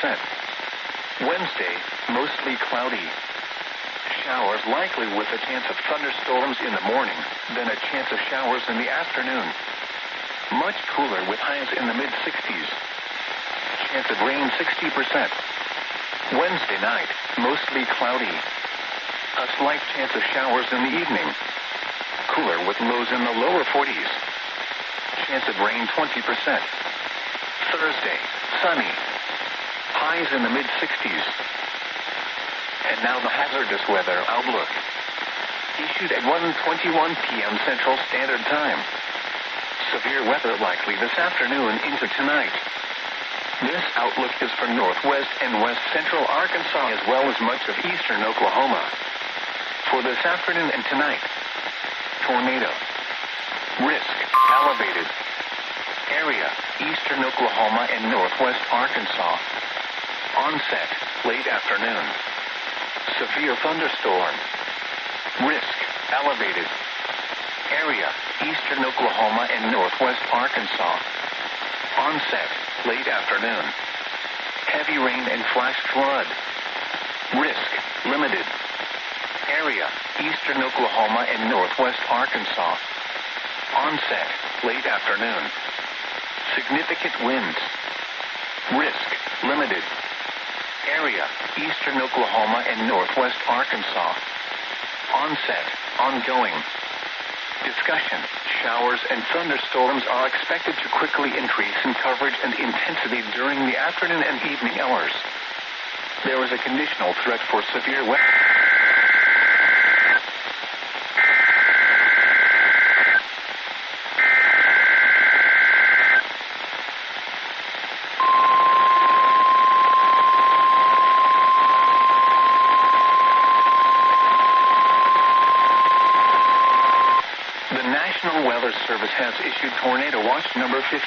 Wednesday, mostly cloudy. Showers likely with a chance of thunderstorms in the morning, then a chance of showers in the afternoon. Much cooler with highs in the mid-60s. Chance of rain 60%. Wednesday night, mostly cloudy. A slight chance of showers in the evening. Cooler with lows in the lower 40s. Chance of rain 20%. Thursday, sunny. Highs in the mid-60s. And now the hazardous weather outlook. Issued at 1:21 p.m. Central Standard Time. Severe weather likely this afternoon into tonight. This outlook is for northwest and west central Arkansas as well as much of eastern Oklahoma. For this afternoon and tonight, tornado. Risk, elevated. Area, eastern Oklahoma and northwest Arkansas. Onset, late afternoon. Severe thunderstorm. Risk, elevated. Area, eastern Oklahoma and northwest Arkansas. Onset, late afternoon. Heavy rain and flash flood. Risk, limited. Area, eastern Oklahoma and northwest Arkansas. Onset, late afternoon. Significant winds. Risk, limited. Area, eastern Oklahoma and northwest Arkansas. Onset, ongoing. Discussion, showers and thunderstorms are expected to quickly increase in coverage and intensity during the afternoon and evening hours. There is a conditional threat for severe weather. National Weather Service has issued Tornado Watch number 15,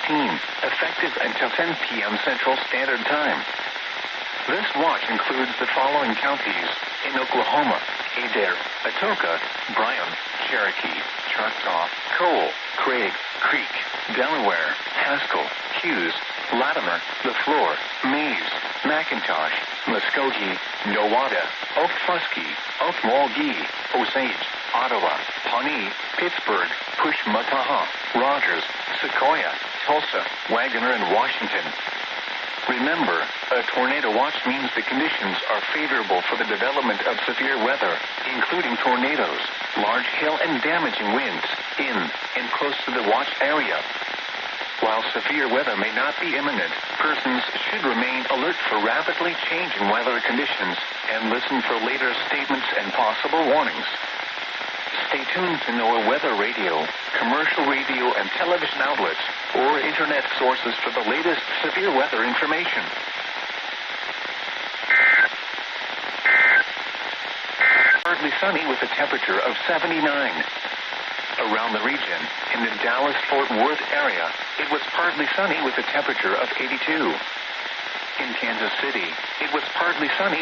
effective until 10 p.m. Central Standard Time. This watch includes the following counties in Oklahoma: Adair, Atoka, Bryan, Cherokee, Choctaw, Cole, Craig, Creek, Delaware, Haskell, Hughes, Latimer, LaFleur, Mays, McIntosh, Muskogee, Nowata, Okfuskee, Okmulgee, Osage, Ottawa, Pawnee, Pittsburgh, Pushmataha, Rogers, Sequoia, Tulsa, Wagner, and Washington. Remember, a tornado watch means the conditions are favorable for the development of severe weather, including tornadoes, large hail, and damaging winds in and close to the watch area. While severe weather may not be imminent, persons should remain alert for rapidly changing weather conditions and listen for later statements and possible warnings. Stay tuned to NOAA weather radio, commercial radio and television outlets, or internet sources for the latest severe weather information. Partly sunny with a temperature of 79. Around the region, in the Dallas-Fort Worth area, it was partly sunny with a temperature of 82. In Kansas City, it was partly sunny.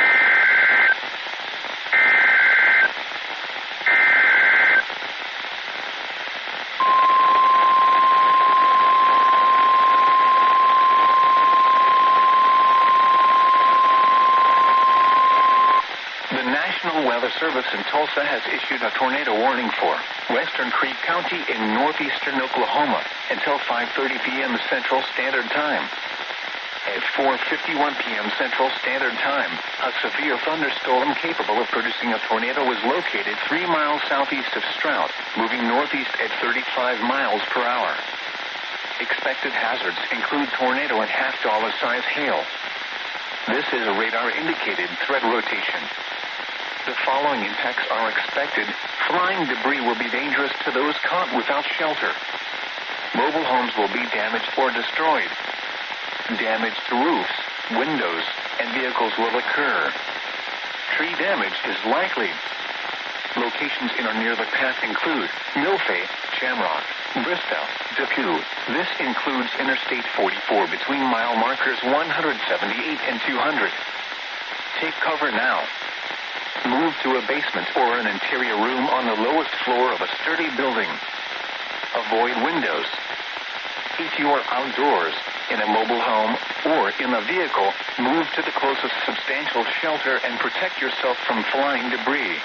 The National Weather Service in Tulsa has issued a tornado warning for Western Creek County in northeastern Oklahoma until 5:30 p.m. Central Standard Time. At 4:51 p.m. Central Standard Time, a severe thunderstorm capable of producing a tornado was located 3 miles southeast of Stroud, moving northeast at 35 miles per hour. Expected hazards include tornado and half-dollar-size hail. This is a radar-indicated threat rotation. The following impacts are expected. Flying debris will be dangerous to those caught without shelter. Mobile homes will be damaged or destroyed. Damage to roofs, windows, and vehicles will occur. Tree damage is likely. Locations in or near the path include Milfay, Shamrock, Bristow, Depew. This includes Interstate 44 between mile markers 178 and 200. Take cover now. Move to a basement or an interior room on the lowest floor of a sturdy building. Avoid windows. If you are outdoors, in a mobile home or in a vehicle, move to the closest substantial shelter and protect yourself from flying debris.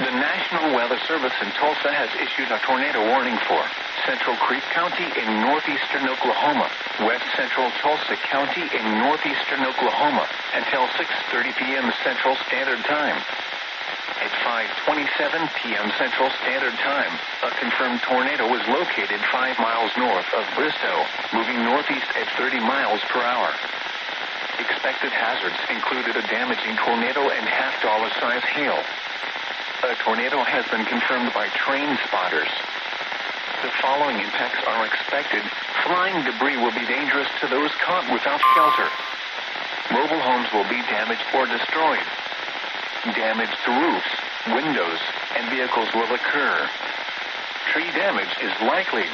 The National Weather Service in Tulsa has issued a tornado warning for Central Creek County in northeastern Oklahoma, west central Tulsa County in northeastern Oklahoma until 6:30 p.m. Central Standard Time. At 5:27 p.m. Central Standard Time, a confirmed tornado was located 5 miles north of Bristow, moving northeast at 30 miles per hour. Expected hazards included a damaging tornado and half-dollar-size hail. A tornado has been confirmed by train spotters. The following impacts are expected. Flying debris will be dangerous to those caught without shelter. Mobile homes will be damaged or destroyed. Damage to roofs, windows, and vehicles will occur. Tree damage is likely.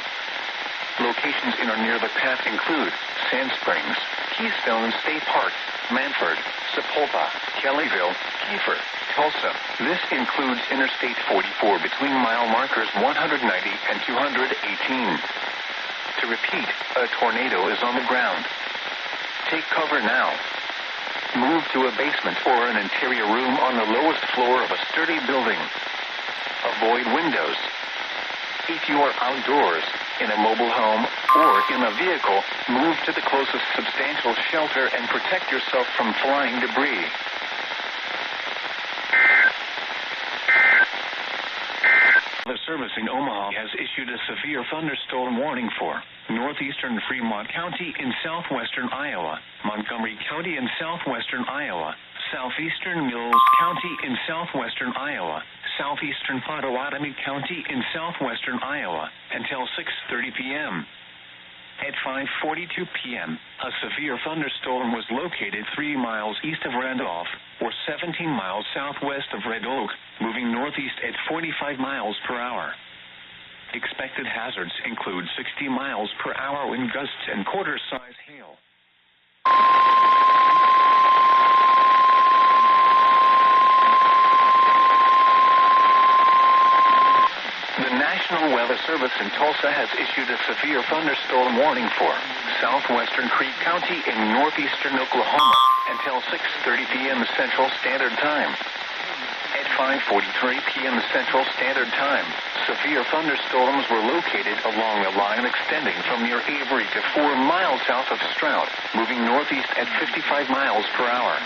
Locations in or near the path include Sand Springs, Keystone State Park, Manford, Sepulpa, Kellyville, Kiefer, Tulsa. This includes Interstate 44 between mile markers 190 and 218. To repeat, a tornado is on the ground. Take cover now. Move to a basement or an interior room on the lowest floor of a sturdy building. Avoid windows. If you are outdoors, in a mobile home, or in a vehicle, move to the closest substantial shelter and protect yourself from flying debris. The service in Omaha has issued a severe thunderstorm warning for northeastern Fremont County in southwestern Iowa, Montgomery County in southwestern Iowa, southeastern Mills County in southwestern Iowa, southeastern Pottawatomie County in southwestern Iowa, until 6:30 p.m. At 5:42 p.m., a severe thunderstorm was located 3 miles east of Randolph, or 17 miles southwest of Red Oak, moving northeast at 45 miles per hour. Expected hazards include 60 miles per hour wind gusts and quarter-size hail. The National Weather Service in Tulsa has issued a severe thunderstorm warning for southwestern Creek County in northeastern Oklahoma until 6:30 p.m. Central Standard Time. At 5:43 p.m. Central Standard Time, severe thunderstorms were located along a line extending from near Avery to 4 miles south of Stroud, moving northeast at 55 miles per hour.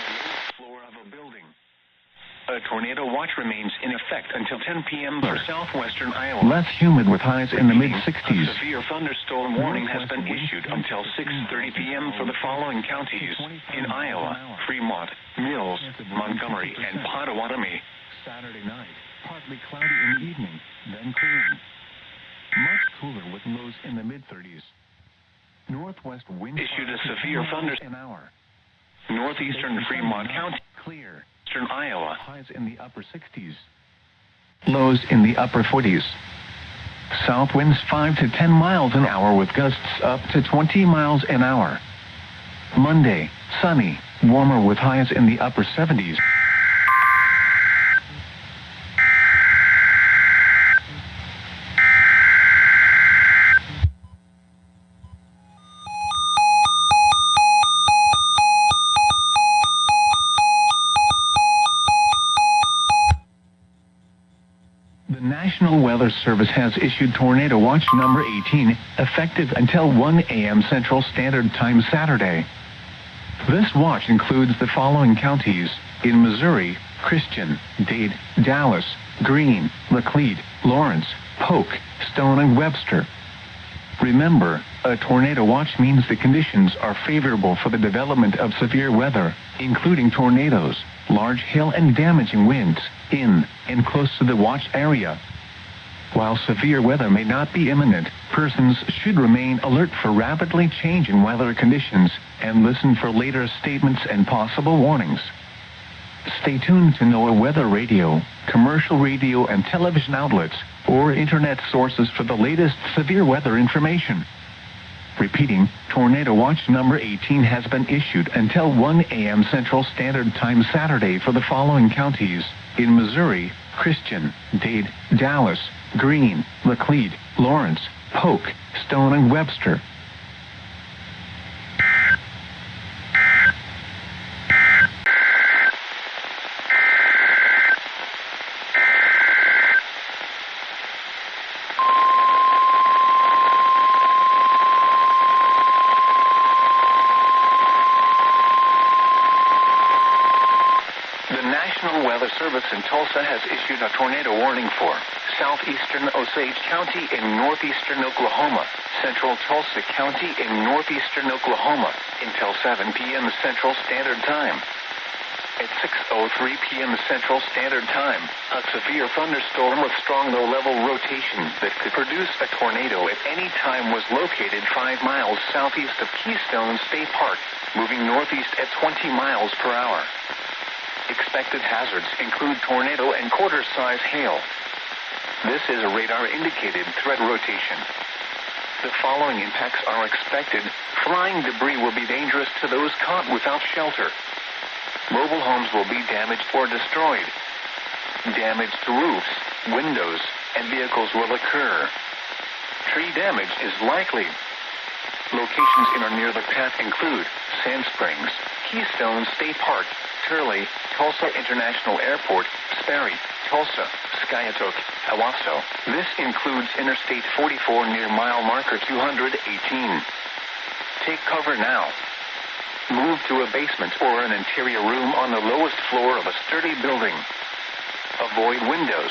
A tornado watch remains in effect until 10 p.m. for southwestern Iowa. Less humid with highs in the mid-60s. A severe thunderstorm warning has been issued until 6:30 p.m. for the following counties in Iowa: Fremont, Mills, Montgomery, and Pottawatomie. Saturday night, partly cloudy in the evening, then clearing. Much cooler with lows in the mid-30s. Northwest wind issued a severe thunderstorm. An hour. Northeastern Fremont County. Clear. Eastern Iowa. Highs in the upper 60s. Lows in the upper 40s. South winds 5 to 10 miles an hour with gusts up to 20 miles an hour. Monday, sunny, warmer with highs in the upper 70s. The National Weather Service has issued Tornado Watch number 18, effective until 1 a.m. Central Standard Time Saturday. This watch includes the following counties in Missouri: Christian, Dade, Dallas, Greene, Laclede, Lawrence, Polk, Stone, and Webster. Remember, a tornado watch means the conditions are favorable for the development of severe weather, including tornadoes, large hail, and damaging winds in and close to the watch area. While severe weather may not be imminent, persons should remain alert for rapidly changing weather conditions and listen for later statements and possible warnings. Stay tuned to NOAA weather radio, commercial radio and television outlets, or internet sources for the latest severe weather information. Repeating, Tornado Watch number 18 has been issued until 1 a.m. Central Standard Time Saturday for the following counties: in Missouri, Christian, Dade, Dallas, Greene, Laclede, Lawrence, Polk, Stone, and Webster. National Weather Service in Tulsa has issued a tornado warning for southeastern Osage County in northeastern Oklahoma, central Tulsa County in northeastern Oklahoma until 7 p.m. Central Standard Time. At 6:03 p.m. Central Standard Time, a severe thunderstorm with strong low-level rotation that could produce a tornado at any time was located 5 miles southeast of Keystone State Park, moving northeast at 20 miles per hour. Expected hazards include tornado and quarter-size hail. This is a radar-indicated threat rotation. The following impacts are expected. Flying debris will be dangerous to those caught without shelter. Mobile homes will be damaged or destroyed. Damage to roofs, windows, and vehicles will occur. Tree damage is likely. Locations in or near the path include Sand Springs, Keystone State Park, Turley, Tulsa International Airport, Sperry, Tulsa, Skiatook, Owasso. This includes Interstate 44 near mile marker 218. Take cover now. Move to a basement or an interior room on the lowest floor of a sturdy building. Avoid windows.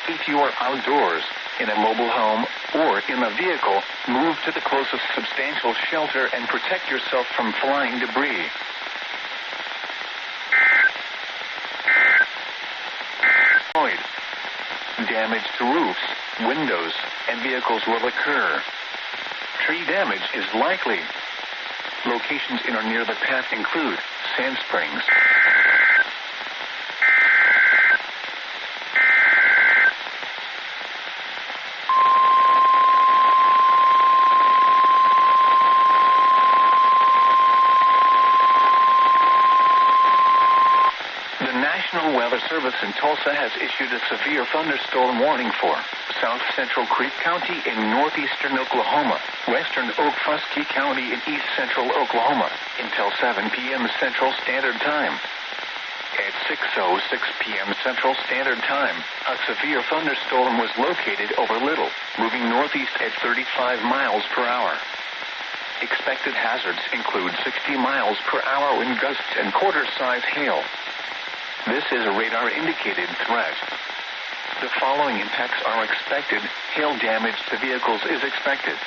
If you are outdoors, in a mobile home, or in a vehicle, move to the closest substantial shelter and protect yourself from flying debris. Damage to roofs, windows, and vehicles will occur. Tree damage is likely. Locations in or near the path include Sand Springs. National Weather Service in Tulsa has issued a severe thunderstorm warning for South Central Creek County in northeastern Oklahoma, western Okfuskee County in east central Oklahoma until 7 p.m. Central Standard Time. At 6:06 p.m. Central Standard Time, a severe thunderstorm was located over Little, moving northeast at 35 miles per hour. Expected hazards include 60 miles per hour wind gusts and quarter-size hail. This is a radar-indicated threat. The following impacts are expected. Hail damage to vehicles is expected.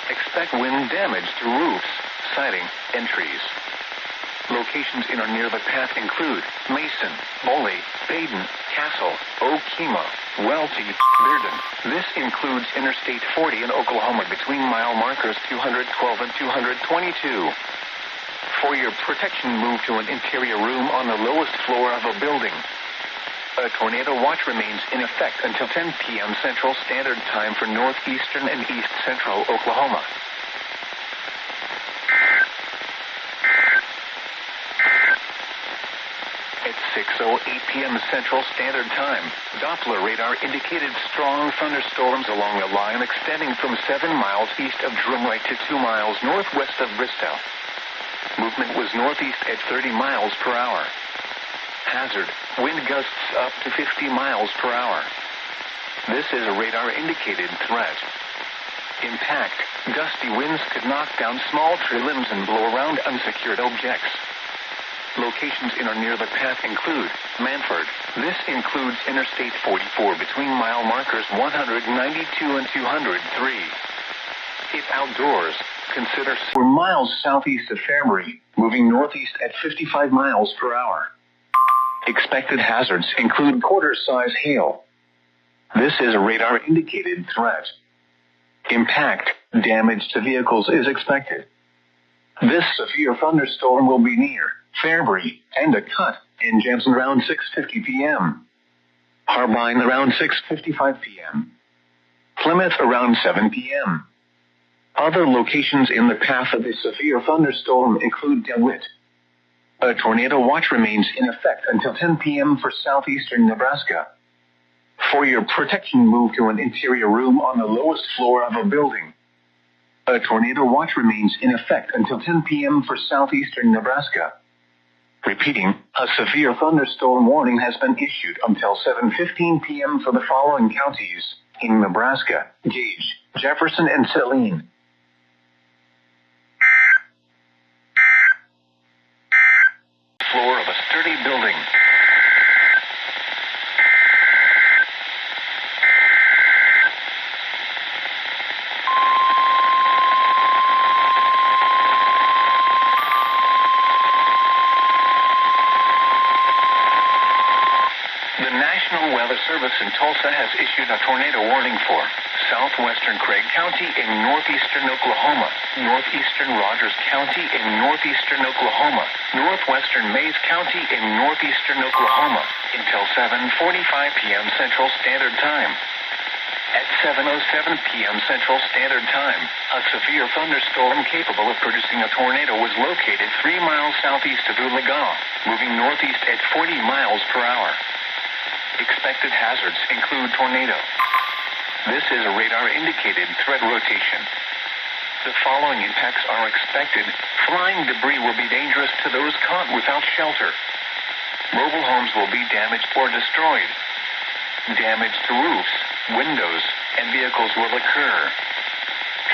Expect wind damage to roofs, siding, and trees. Locations in or near the path include Mason, Boley, Baden, Castle, Okemah, Welty, Bearden. This includes Interstate 40 in Oklahoma between mile markers 212 and 222. For your protection, move to an interior room on the lowest floor of a building. A tornado watch remains in effect until 10 p.m. Central Standard Time for northeastern and east central Oklahoma. At 6:08 p.m. Central Standard Time, Doppler radar indicated strong thunderstorms along a line extending from 7 miles east of Drumway to 2 miles northwest of Bristow. Movement was northeast at 30 miles per hour. Hazard, wind gusts up to 50 miles per hour. This is a radar-indicated threat. Impact, gusty winds could knock down small tree limbs and blow around unsecured objects. Locations in or near the path include Manford. This includes Interstate 44 between mile markers 192 and 203. If outdoors, consider 4 miles southeast of Fairbury, moving northeast at 55 miles per hour. Expected hazards include quarter-size hail. This is a radar-indicated threat. Impact, damage to vehicles is expected. This severe thunderstorm will be near Fairbury, Endicott, and Jansen around 6:50 p.m. Harbine around 6:55 p.m. Plymouth around 7 p.m. Other locations in the path of a severe thunderstorm include DeWitt. A tornado watch remains in effect until 10 p.m. for southeastern Nebraska. For your protection, move to an interior room on the lowest floor of a building. A tornado watch remains in effect until 10 p.m. for southeastern Nebraska. Repeating, a severe thunderstorm warning has been issued until 7:15 p.m. for the following counties in Nebraska: Gage, Jefferson, and Saline. Floor of a sturdy building. The National Weather Service in Tulsa has issued a tornado warning for southwestern Craig County in northeastern Oklahoma, northeastern Rogers County in northeastern Oklahoma, northwestern Mays County in northeastern Oklahoma until 7:45 p.m. Central Standard Time. At 7:07 p.m. Central Standard Time, a severe thunderstorm capable of producing a tornado was located 3 miles southeast of Oologah, moving northeast at 40 miles per hour. Expected hazards include tornado. This is a radar-indicated threat rotation. The following impacts are expected. Flying debris will be dangerous to those caught without shelter. Mobile homes will be damaged or destroyed. Damage to roofs, windows, and vehicles will occur.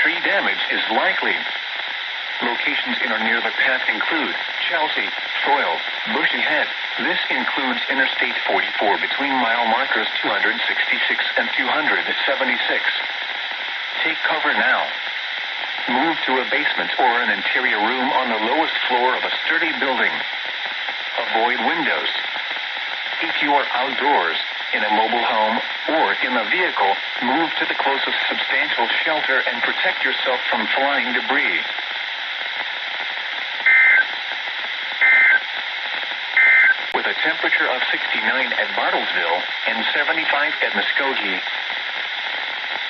Tree damage is likely. Locations in or near the path include Chelsea, Foyle, Bushy Head. This includes Interstate 44 between mile markers 266 and 276. Take cover now. Move to a basement or an interior room on the lowest floor of a sturdy building. Avoid windows. If you are outdoors, in a mobile home, or in a vehicle, move to the closest substantial shelter and protect yourself from flying debris. With a temperature of 69 at Bartlesville and 75 at Muskogee,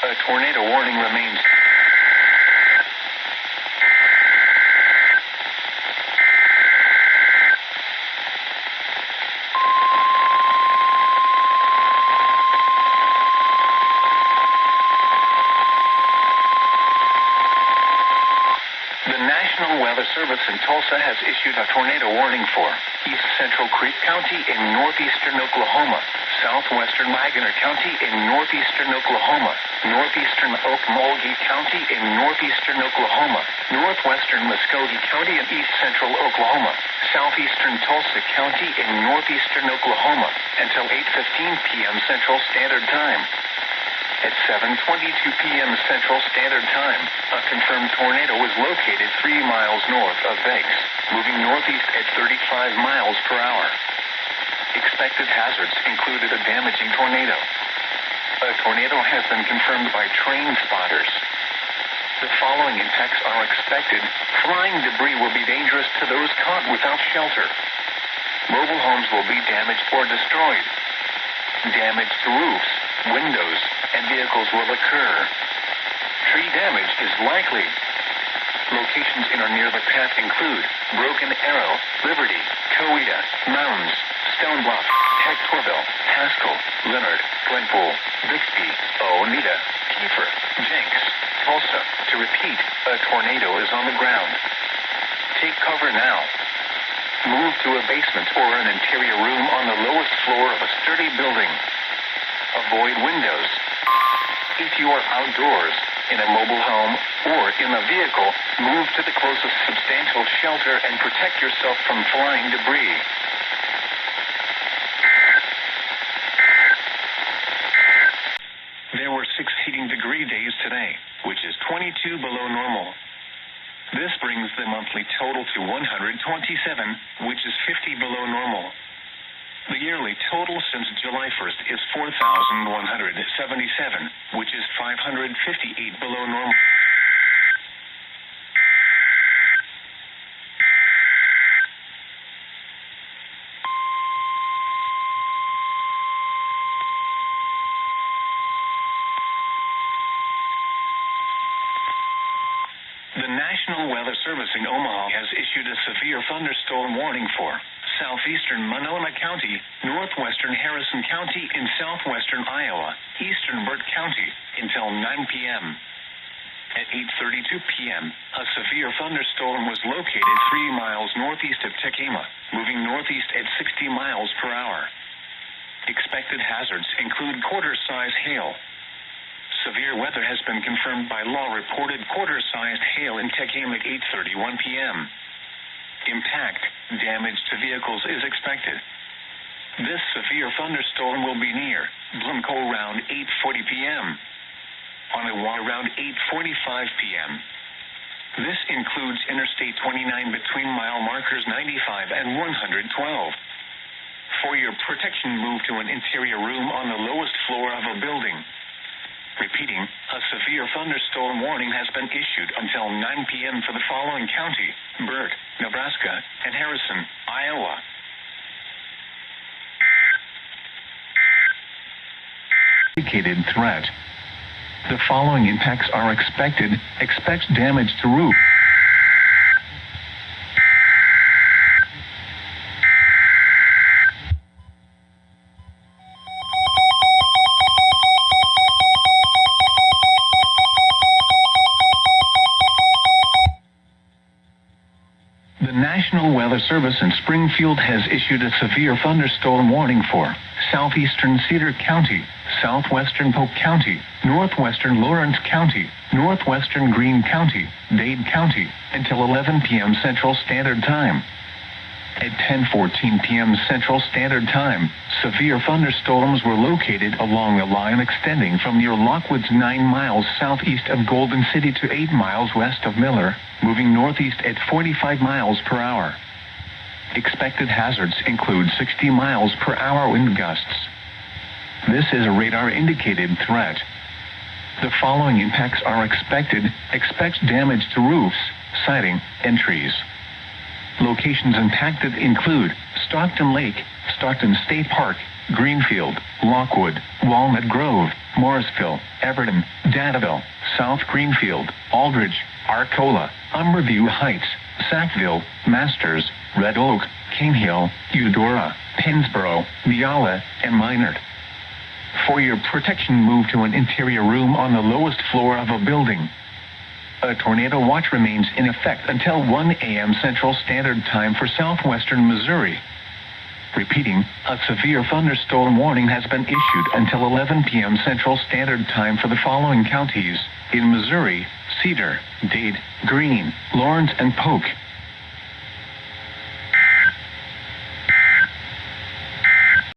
a tornado warning remains. The National Weather Service in Tulsa has issued a tornado warning for East Central Creek County in northeastern Oklahoma, southwestern Wagner County in northeastern Oklahoma, northeastern Okmulgee County in northeastern Oklahoma, northwestern Muskogee County in east central Oklahoma, southeastern Tulsa County in northeastern Oklahoma until 8:15 p.m. Central Standard Time. At 7:22 p.m. Central Standard Time, a confirmed tornado was located 3 miles north of Vegas, moving northeast at 35 miles per hour. Expected hazards included a damaging tornado. A tornado has been confirmed by train spotters. The following impacts are expected. Flying debris will be dangerous to those caught without shelter. Mobile homes will be damaged or destroyed. Damage to roofs, windows, and vehicles will occur. Tree damage is likely. Locations in or near the path include Broken Arrow, Liberty, Coweta, Mounds, Stone Bluff, Hectorville, Haskell, Leonard, Glenpool, Bixby, Oneida, Kiefer, Jenks, Tulsa. To repeat, a tornado is on the ground. Take cover now. Move to a basement or an interior room on the lowest floor of a sturdy building. Avoid windows. If you are outdoors, in a mobile home, or in a vehicle, move to the closest substantial shelter and protect yourself from flying debris. There were 6 heating degree days today, which is 22 below normal. This brings the monthly total to 127, which is 50 below normal. The yearly total since July 1st is 4,177, which is 558 below normal. The National Weather Service in Omaha has issued a severe thunderstorm warning for southeastern Monona County, northwestern Harrison County in southwestern Iowa, eastern Burt County, until 9 p.m. At 8:32 p.m., a severe thunderstorm was located 3 miles northeast of Tekema, moving northeast at 60 miles per hour. Expected hazards include quarter-size hail. Severe weather has been confirmed by law-reported quarter-sized hail in Tekema at 8:31 p.m. Impact damage to vehicles is expected. This severe thunderstorm will be near Blumco around 8:40 p.m. Ottawa around 8:45 p.m. This includes Interstate 29 between mile markers 95 and 112. For your protection, move to an interior room on the lowest floor of a building. Repeating, a severe thunderstorm warning has been issued until 9 p.m. for the following county: Burt, Nebraska, and Harrison, Iowa. Indicated threat. The following impacts are expected. Expect damage to roof. The National Weather Service in Springfield has issued a severe thunderstorm warning for southeastern Cedar County, southwestern Polk County, northwestern Lawrence County, northwestern Greene County, Dade County, until 11 p.m. Central Standard Time. At 10:14 p.m. Central Standard Time, severe thunderstorms were located along the line extending from near Lockwoods 9 miles southeast of Golden City to 8 miles west of Miller, moving northeast at 45 miles per hour. Expected hazards include 60 miles per hour wind gusts. This is a radar-indicated threat. The following impacts are expected. Expect damage to roofs, siding, and trees. Locations impacted include Stockton Lake, Stockton State Park, Greenfield, Lockwood, Walnut Grove, Morrisville, Everton, Danville, South Greenfield, Aldridge, Arcola, Umberview Heights, Sackville, Masters, Red Oak, King Hill, Eudora, Pennsboro, Viala, and Minard. For your protection, move to an interior room on the lowest floor of a building. A tornado watch remains in effect until 1 a.m. Central Standard Time for southwestern Missouri. Repeating, a severe thunderstorm warning has been issued until 11 p.m. Central Standard Time for the following counties: in Missouri, Cedar, Dade, Greene, Lawrence, and Polk.